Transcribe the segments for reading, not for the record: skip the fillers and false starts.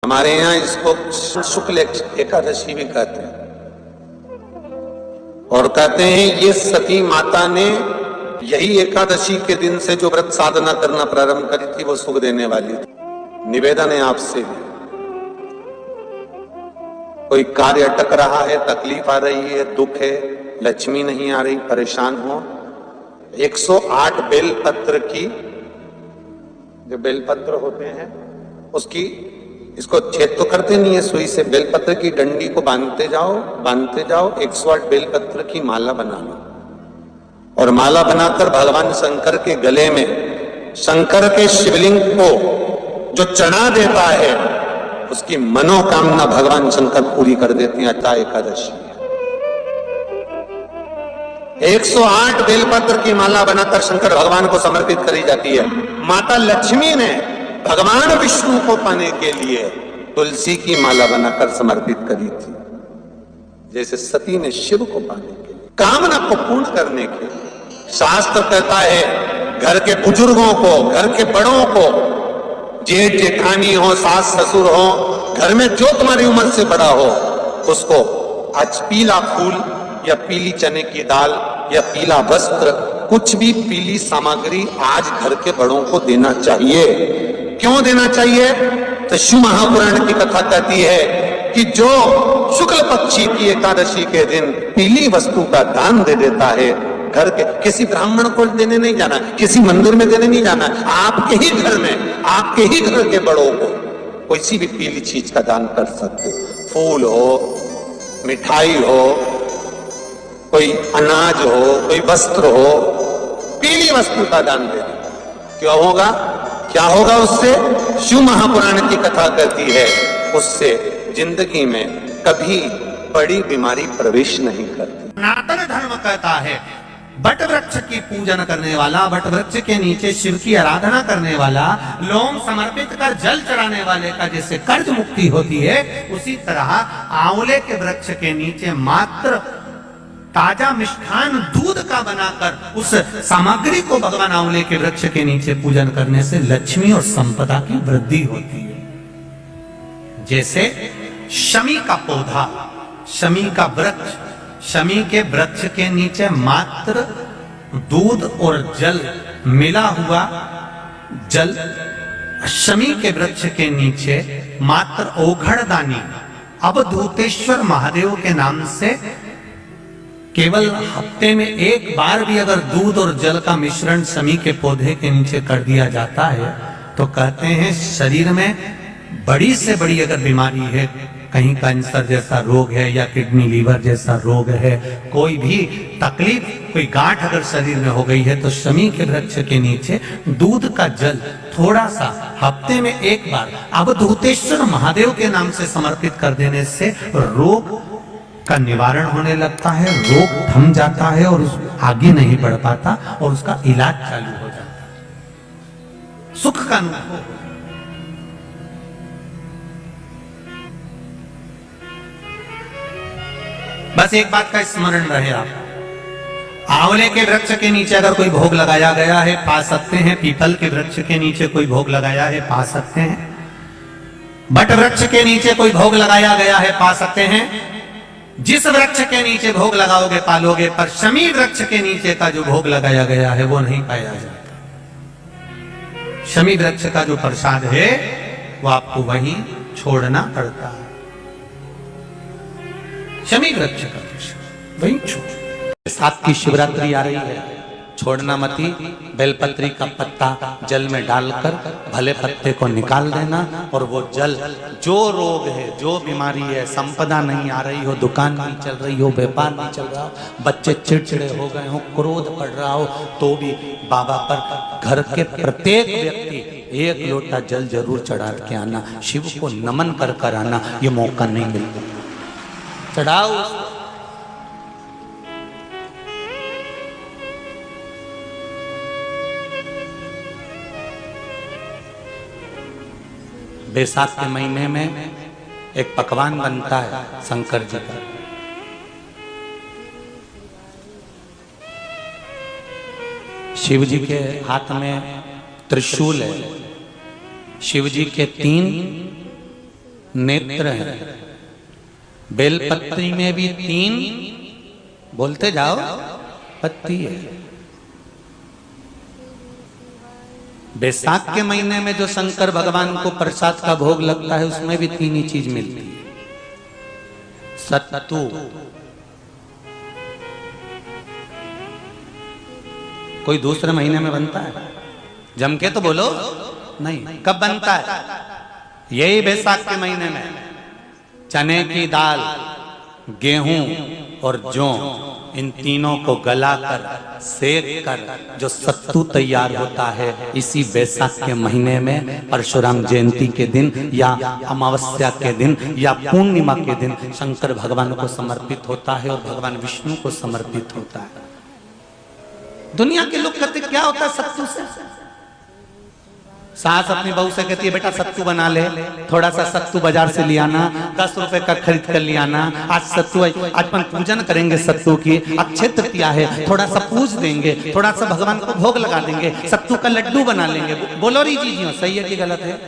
हमारे यहाँ इसको शुक्ल एकादशी भी कहते हैं, और कहते हैं ये सती माता ने यही एकादशी के दिन से जो व्रत साधना करना प्रारंभ करी थी वो सुख देने वाली थी। निवेदन है आपसे भी, कोई कार्य अटक रहा है, तकलीफ आ रही है, दुख है, लक्ष्मी नहीं आ रही, परेशान हो, 108 बेलपत्र की, जो बेलपत्र होते हैं उसकी, इसको छेद तो करते नहीं है सुई से, बेलपत्र की डंडी को बांधते जाओ 108 बेलपत्र की माला बना लो, और माला बनाकर भगवान शंकर के गले में, शंकर के शिवलिंग को जो चढ़ा देता है उसकी मनोकामना भगवान शंकर पूरी कर देते हैं। अट्ठा एकादशी 108 बेलपत्र की माला बनाकर शंकर भगवान को समर्पित करी जाती है। माता लक्ष्मी ने भगवान विष्णु को पाने के लिए तुलसी की माला बनाकर समर्पित करी थी, जैसे सती ने शिव को पाने के लिए, कामना को पूर्ण करने के लिए। शास्त्र कहता है घर के बुजुर्गों को, घर के बड़ों को, जेठ जेठानी हो, सास ससुर हो, घर में जो तुम्हारी उम्र से बड़ा हो, उसको आज पीला फूल या पीली चने की दाल या पीला वस्त्र, कुछ भी पीली सामग्री आज घर के बड़ों को देना चाहिए। क्यों देना चाहिए? तो शिव महापुराण की कथा कहती है कि जो शुक्ल पक्षी की एकादशी के दिन पीली वस्तु का दान दे देता है, घर के किसी ब्राह्मण को देने नहीं जाना, किसी मंदिर में देने नहीं जाना, आपके ही घर में, आपके ही घर के बड़ों को कोई भी पीली चीज का दान कर सकते। फूल हो, मिठाई हो, कोई अनाज हो, कोई वस्त्र हो, पीली वस्तु का दान दे दे। क्यों होगा? क्या होगा उससे? शिव महापुराण की कथा कहती है उससे जिंदगी में कभी बड़ी बीमारी प्रवेश नहीं करती। सनातन धर्म कहता है बट वृक्ष की पूजन करने वाला, बट वृक्ष के नीचे शिव की आराधना करने वाला, लोम समर्पित कर जल चढ़ाने वाले का जैसे कर्ज मुक्ति होती है, उसी तरह आंवले के वृक्ष के नीचे मात्र ताजा मिष्ठान दूध का बनाकर उस सामग्री को भगवान आंवले के वृक्ष के नीचे पूजन करने से लक्ष्मी और संपदा की वृद्धि होती है। जैसे शमी का पौधा, शमी का वृक्ष, शमी के वृक्ष के नीचे मात्र दूध और जल मिला हुआ जल, शमी के वृक्ष के नीचे मात्र ओघड़दानी अवधूतेश्वर महादेव के नाम से केवल हफ्ते में एक बार भी अगर दूध और जल का मिश्रण शमी के पौधे के नीचे कर दिया जाता है तो कहते हैं शरीर में बड़ी से बड़ी अगर बीमारी है, कहीं कैंसर जैसा रोग है या किडनी लीवर जैसा रोग है, कोई भी तकलीफ, कोई गांठ अगर शरीर में हो गई है, तो शमी के वृक्ष के नीचे दूध का जल थोड़ा सा हफ्ते में एक बार अवधूतेश्वर महादेव के नाम से समर्पित कर देने से रोग का निवारण होने लगता है, रोग थम जाता है और आगे नहीं बढ़ पाता और उसका इलाज चालू हो जाता है। सुख का अनुभव। बस एक बात का स्मरण रहे आप, आंवले के वृक्ष के नीचे अगर कोई भोग लगाया गया है पा सकते हैं, पीपल के वृक्ष के नीचे कोई भोग लगाया है पा सकते हैं, बट वृक्ष के नीचे कोई भोग लगाया गया है पा सकते हैं। जिस वृक्ष के नीचे भोग लगाओगे पालोगे, पर शमी वृक्ष के नीचे का जो भोग लगाया गया है वो नहीं पाया जाता। शमी वृक्ष का जो प्रसाद है वो आपको वहीं छोड़ना पड़ता है। शमी वृक्ष का प्रसाद वहीं छोड़। साथ की शिवरात्रि आ रही है, छोड़ना मती, बेलपत्री का पत्ता जल में डालकर भले पत्ते को निकाल देना, और वो जल, जो रोग है, जो बीमारी है, संपदा नहीं आ रही हो, दुकान नहीं चल रही हो, व्यापार नहीं चल रहा हो, बच्चे चिड़चिड़े हो गए हो, क्रोध पड़ रहा हो, तो भी बाबा पर घर के प्रत्येक व्यक्ति एक लोटा जल जरूर चढ़ा के आना, शिव को नमन कर कर आना। ये मौका नहीं मिलता, चढ़ाओ। बैसाख के महीने में एक पकवान बनता है शंकर जी का, शिव जी के हाथ में त्रिशूल है, शिव जी के 3 नेत्र हैं। बेलपत्री में भी 3, बोलते जाओ, पत्ती है। बैसाख के महीने में जो शंकर भगवान को प्रसाद का भोग लगता है उसमें भी 3 ही चीज मिलती है। सत्तू, कोई दूसरे महीने में बनता है? जम के तो बोलो नहीं। कब बनता है? यही बैसाख के महीने में। चने की दाल, गेहूं और जौ, इन तीनों को गलाकर सेक कर जो सत्तू तैयार होता है, इसी बैसाख के महीने में परशुराम जयंती के दिन या अमावस्या के दिन या पूर्णिमा के दिन शंकर भगवान को समर्पित होता है और भगवान विष्णु को समर्पित होता है। दुनिया के लोग कहते क्या होता है सत्तू से? सास अपनी बहू से कहती है बेटा सत्तू बना ले, थोड़ा सा सत्तू बाजार से ले आना, 10 रुपए का खरीद कर ले आना। आज सत्तू, आज अपन पूजन करेंगे सत्तू की, अक्षय तृतीया है, थोड़ा सा पूज देंगे, थोड़ा सा भगवान को भोग लगा देंगे, सत्तू का लड्डू बना लेंगे। बोलो री जी, सही है कि गलत है?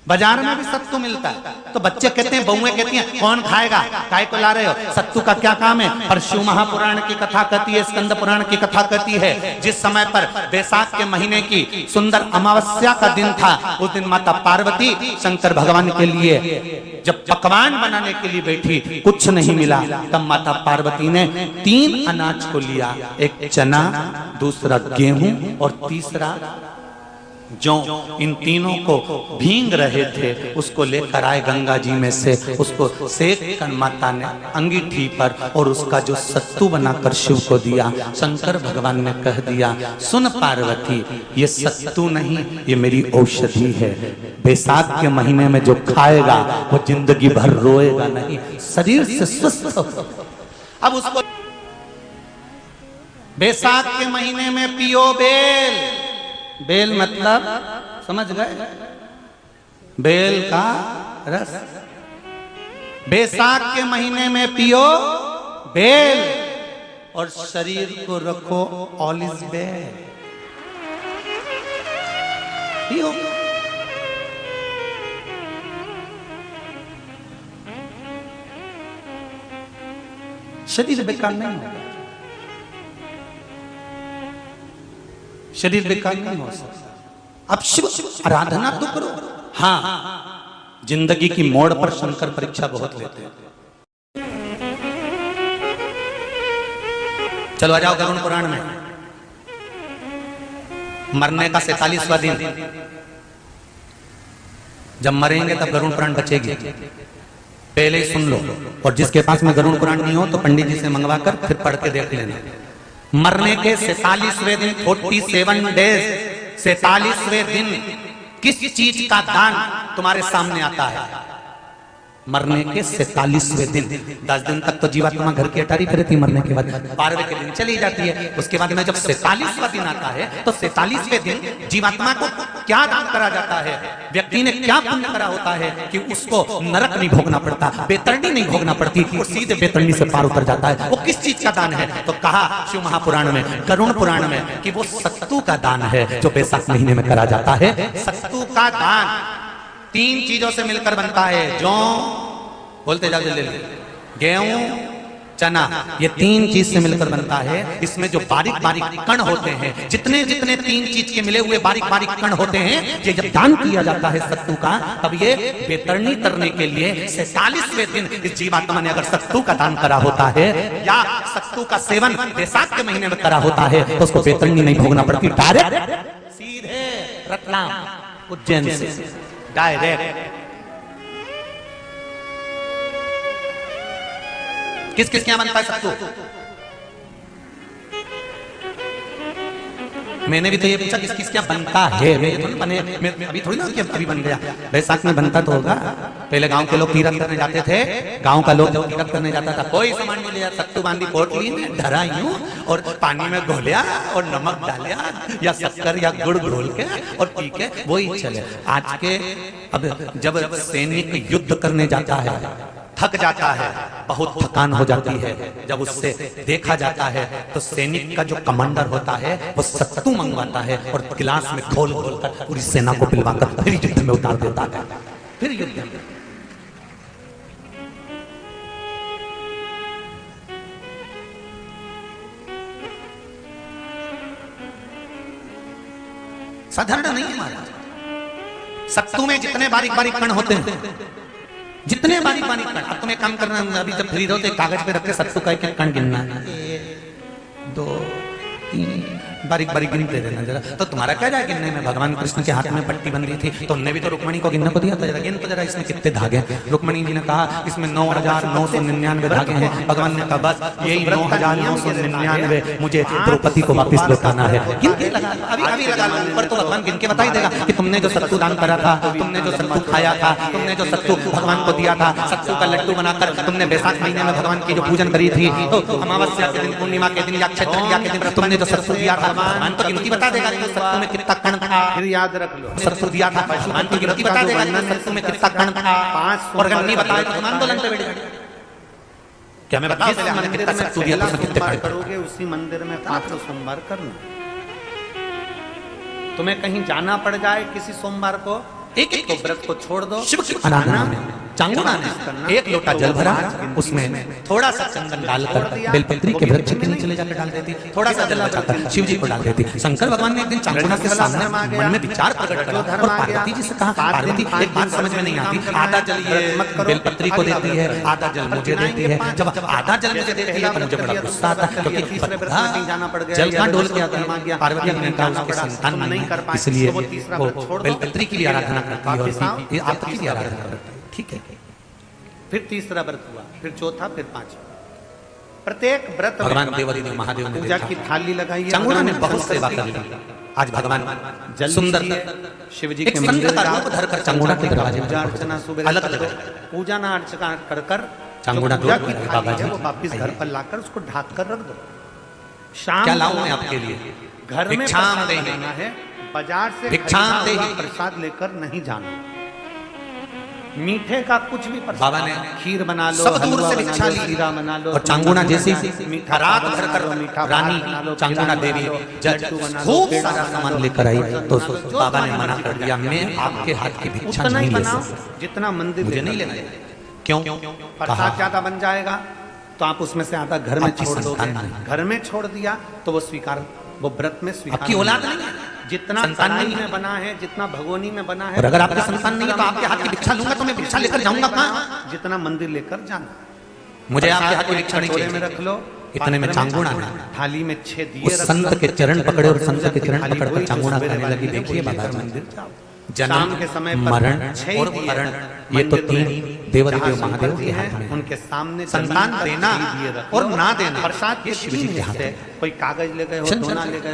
बाजार में भी सत्तू मिलता है तो बच्चे कहते हैं, बहुएं कहती हैं कौन खाएगा, काय को ला रहे हो, सत्तू का क्या काम है? पर शिव महापुराण की कथा कहती है, स्कंद पुराण की कथा कहती है, जिस समय पर बैसाख के महीने की सुंदर अमावस्या का दिन था, उस दिन माता पार्वती शंकर भगवान के लिए जब पकवान बनाने के लिए बैठी, कुछ नहीं मिला, तब माता पार्वती ने 3 अनाज को लिया, एक चना, दूसरा गेहूं और तीसरा जो। इन तीनों को भींग रहे थे, उसको लेकर आए गंगा जी में से, उसको सेक कर माता ने अंगीठी पर और उसका जो सत्तू बनाकर शिव को दिया। शंकर भगवान ने कह दिया, सुन पार्वती, ये सत्तू नहीं, ये मेरी औषधि है। बैसाख के महीने में जो खाएगा वो जिंदगी भर रोएगा नहीं, शरीर से स्वस्थ हो। अब उसको बैसाख के महीने में पियो बेल। बेल मतलब समझ गए? बेल का रस। बैसाख के महीने में पियो बेल और शरीर को रखो ऑलिव बेल। पियो। शरीर बेकार नहीं होगा, शरीर बेकार नहीं हो सकता। अब शिव आराधना तो करो। हाँ, जिंदगी की मोड़ पर शंकर परीक्षा बहुत लेते हैं। चलो आ जाओ गरुड़ पुराण में। मरने का 47वां दिन, जब मरेंगे तब गरुड़ पुराण बचेगी, पहले ही सुन लो। और जिसके पास में गरुड़ पुराण नहीं हो तो पंडित जी से मंगवा कर फिर पढ़ के देख लेना। मरने के 47वें दिन, 47 डेज, 47वें दिन किस चीज का दान तुम्हारे सामने आता है? मरने के 47वें दिन। 10 दिन तक तो जीवात्मा घर की अटारी फिरती, मरने के बाद 12वें के दिन चली जाती है। उसके बाद में जब 47वां दिन आता है तो 47वें दिन जीवात्मा को क्या दान करा जाता है? व्यक्ति ने क्या पुण्य करा होता है कि उसको नरक नहीं भोगना पड़ता, बेतरणी नहीं भोगना पड़ती, वो सीधे बेतरणी से पार उतर जाता है। वो किस चीज का दान है? तो कहा शिव महापुराण में, गरुड़ पुराण में, कि वो सत्तू का दान है जो बैसाख महीने में करा जाता है। सत्तू का दान 3 चीजों से मिलकर बनता है। जौ, बोलते जाओ जल्दी, गेहूं, चना, ये 3 चीज से मिलकर बनता है। इसमें जो बारीक बारीक कण होते हैं, जितने जितने 3 चीज के मिले हुए बारीक बारीक कण होते हैं, ये जब दान किया जाता है सत्तू का, तब ये बेतरणी करने के लिए 47वें दिन इस जीवात्मा ने अगर सत्तू का दान करा होता है या सत्तू का सेवन बैसाख के महीने में करा होता है तो उसको बेतरणी नहीं भोगना पड़ती, डायरेक्ट सीधे रतलाम उज्जैन से डायरेक्ट। किस किस क्या बनता है सत्तू? मैंने भी तो ये पूछा किस किस क्या बनता है। अभी थोड़ी ना कि अभी बन गया, बैसाख में बनता तो होगा। पहले गांव के लोग तीरथ करने जाते थे, गांव का लोग जब तीरथ करने जाता था कोई सामान नहीं ले जाता, सत्तू बांधी पोटली में धरा यूं और पानी में घोलिया और नमक डालिया या शक्कर या गुड़ घोल के और पी के वही चले। आज के अब जब सैनिक युद्ध करने जाता है, थक जाता है, बहुत थकान हो जाती है, जब उससे देखा जाता है तो सैनिक का जो कमांडर होता है वो सत्तू मंगवाता है और गिलास में घोल घोल कर पूरी सेना को पिलवाकर फिर युद्ध में उतार देता है। फिर युद्ध में साधारण नहीं है महाराज। सत्तू में जितने बारीक बारीक कण होते हैं, जितने बारीक बारीक कण, अब तुम्हें काम करना, अभी जब फ्री रहो तो एक कागज पे रख के सत्तू का एक कण गिनना, 1 2 3 बारीक बारीक गिनते रहना जरा। तो तुम्हारा क्या जाए गिनने में? भगवान कृष्ण के हाथ में पट्टी बंधी थी, तो उनने भी तो रुक्मणी को गिनने को दिया था, जरा गिन तो जरा इसमें कितने धागे। रुक्मणी जी ने कहा इसमें 9,999 धागे हैं। भगवान ने कहा बस यही 9,999 मुझे द्रौपदी को वापस लौटाना है। गिन के लगा, अभी लगा लो ऊपर, तो भगवान गिन के बता ही देगा कि तुमने जो सत्तू दान करा था, तुमने जो सत्तू खाया था, तुमने जो सत्तू भगवान को दिया था, सत्तू का लड्डू बनाकर तुमने बैसाख महीने में भगवान की जो पूजन करी थी, तो अमावस्या के दिन, पूर्णिमा के दिन या अक्षय तृतीया के दिन तुमने जो सत्तू दिया था, भगवान तो गिनती बता देगा कि सत्तू में कितना कण था। फिर याद रख लो, सत्तू दिया था, भगवान तो गिनती बता देगा कि सत्तू में कितना कण था। और अगर नहीं बताए तो तुम आंदोलन पे बैठ जाओगे। क्या मैं बताऊं पहले हमने कितना सत्तू दिया था, कितने कण करोगे उसी मंदिर में 500 सोमवार करना। तुम्हें कहीं जाना पड़ जाए किसी सोमवार को, एक तो व्रत को छोड़ दो। शिव की आराधना में चांगुड़ा ने 1 लोटा जल भरा, उसमें थोड़ा सा चंदन डालकर बेलपत्री के वृक्ष के नीचे ले जाकर डाल देती, थोड़ा सा जल बचाकर शिव जी को डाल देती। शंकर भगवान ने एक दिन चांगुड़ा के सामने मन में विचार प्रकट करा और पार्वती जी से कहा, पार्वती एक बात समझ में नहीं आती, आधा जल ये बेलपत्री को देती है, आधा जल मुझे देती है। जब आधा जल मुझे देती है तो मुझे बड़ा गुस्सा आता, क्योंकि जल कहाँ डोल के आता है। पार्वती ने कहा उसके संतान नहीं, इसलिए वो बेलपत्री की भी आराधना करती है और ये आपकी भी आराधना करती है। ठीक है, फिर तीसरा व्रत हुआ, फिर चौथा, फिर पांचवा। प्रत्येक व्रत भगवान देवादिदेव महादेव ने पूजा की थाली लगाई है, चांगुड़ा ने बहुत सेवा कर ली। आज भगवान सुंदर शिव जी एक के संत मंदिर का जाओ, रूप धरकर चांगुड़ा के दरवाजे पूजा पर अर्चना सुबह अलग करो, अलग पूजा ना अर्चना कर कर चांगुड़ा पूजा दूर की है, थाली बाबा है जी वो वापिस घर पर लाकर उसको ढाक कर रख दो। शाम क्या को लाऊं मैं आपके लिए? घर में भिक्षाम प्रसाद देहि। लाना है, बाजार से भिक्षाम खरीदा हुआ देहि। प्रसाद लेकर नहीं जाना। मीठे का कुछ भी प्रसाद, बाबा ने खीर बना लो, सब दूर हलवा से बना भिक्षा लो, ली शीरा बना लो, और चांगुड़ा जैसी मीठा रात भात भर बना कर लो, मीठा भात रानी बना लो, चांगुड़ा खीरा देवी बना लो, जज लड्डू बना लो, खूब पेड़ा सारा बना सामान लो, लेकर आई, तो जो बाबा ने तुम्हारी मना मर्जी कर का दिया, बनाओ। मैं आपके हाथ की भिक्षा उतना ही नहीं ले बनाओ सकता, जितना मंदिर मुझे लेकर नहीं लेना। जाए। क्यों? प्रसाद ज्यादा बन जाएगा तो आप उसमें से आधा घर में आपकी छोड़ दोगे, संतान नहीं। घर में छोड़ दिया तो वो स्वीकार, वो व्रत में स्वीकार आपकी औलाद नहीं है, जितना संतान कढ़ाई नहीं है। में बना है, जितना भगोनी में बना है, और अगर आपके संतान नहीं है तो आपके हाथ की भिक्षा लूंगा तो मैं भिक्षा लेकर जाऊंगा कहाँ? जितना मंदिर लेकर जाना। मुझे आपके हाथ की भिक्षा नहीं कटोरे में चाहिए। रख लो, इतने में पात्र चांगुड़ा छान ने लो, थाली में 6 दिए उस रख संत लो, के चरण पकड़े और संत के चरण थाली पकड़कर वही जो चांगुड़ा सवेरे खाने वाली लगी। है, देखिए वही बाबा लेकर जी, मंदिर जाओ। जन्म, शाम के समय पर मरण 6 और दिए मरण, ये तो मंदिर में 3 देवादिदेव जहाँ महादेव संपत्ति के है, हाथ में। उनके सामने संतान जमीन पर देना 6 दिए रख लो। और ना देना प्रसाद ये के शिव जी के हाथ में। कोई कागज ले गए हो, चल, दोना चल, ले गए